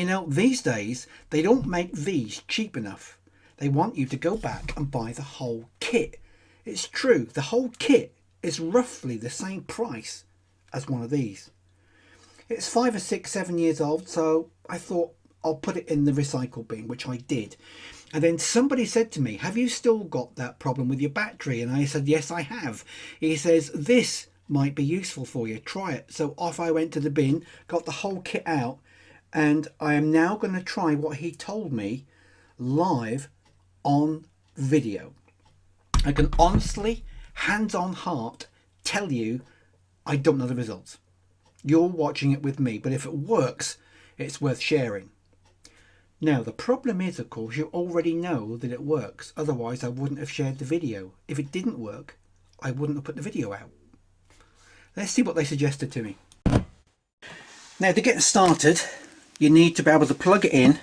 You know, these days they don't make these cheap enough. They want you to go back and buy the whole kit. It's true, the whole kit is roughly the same price as one of these. It's 5 or 6, 7 years old, so I thought I'll put it in the recycle bin, which I did. And then somebody said to me, have you still got that problem with your battery? And I said, yes, I have. He says, this might be useful for you, try it. So off I went to the bin, got the whole kit out, and I am now going to try what he told me live on video. I can honestly, hands on heart, tell you I don't know the results. You're watching it with me, but if it works, it's worth sharing. Now, the problem is, of course, you already know that it works. Otherwise, I wouldn't have shared the video. If it didn't work, I wouldn't have put the video out. Let's see what they suggested to me. Now, to get started, you need to be able to plug it in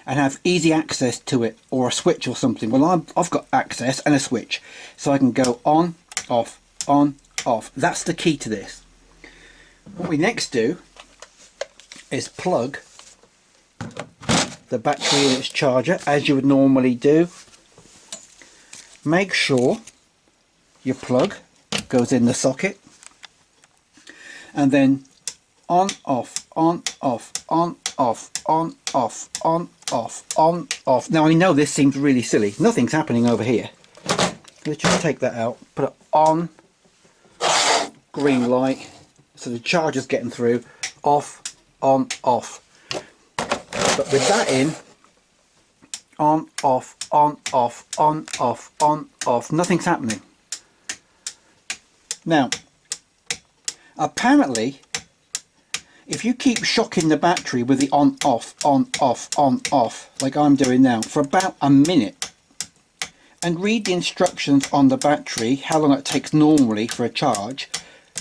and have easy access to it, or a switch or something. Well, I've got access and a switch, so I can go on, off, on, off. That's the key to this. What we next do is plug the battery in its charger, as you would normally do. Make sure your plug goes in the socket, and then on, off, on, off, on, off, on, off, on, off, on, off. Now I know this seems really silly. Nothing's happening over here. Let's just take that out, put it on, green light, so the charger's getting through, off, on, off. But with that in, on, off, on, off, on, off, on, off, nothing's happening. Now, apparently, if you keep shocking the battery with the on, off, like I'm doing now, for about a minute, and read the instructions on the battery, how long it takes normally for a charge,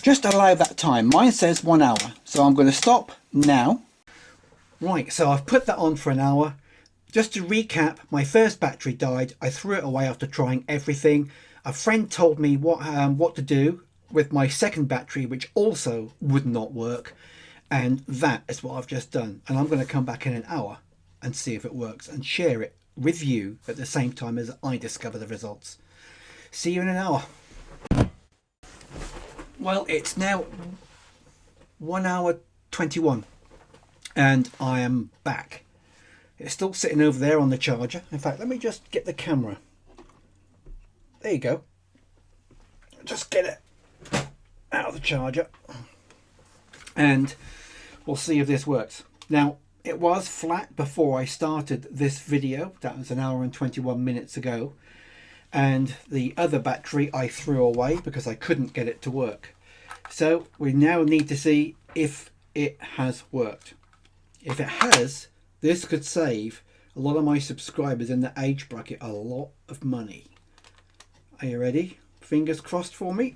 just allow that time. Mine says 1 hour, so I'm going to stop now. Right, so I've put that on for an hour. Just to recap, my first battery died. I threw it away after trying everything. A friend told me what to do with my second battery, which also would not work. And that is what I've just done. And I'm going to come back in an hour and see if it works and share it with you at the same time as I discover the results. See you in an hour. Well, it's now 1 hour 21 and I am back. It's still sitting over there on the charger. In fact, let me just get the camera. There you go. Just get it out of the charger and we'll see if this works. Now, it was flat before I started this video. That was 1 hour and 21 minutes ago. And the other battery I threw away because I couldn't get it to work. So we now need to see if it has worked. If it has, this could save a lot of my subscribers in the age bracket a lot of money. Are you ready? Fingers crossed for me.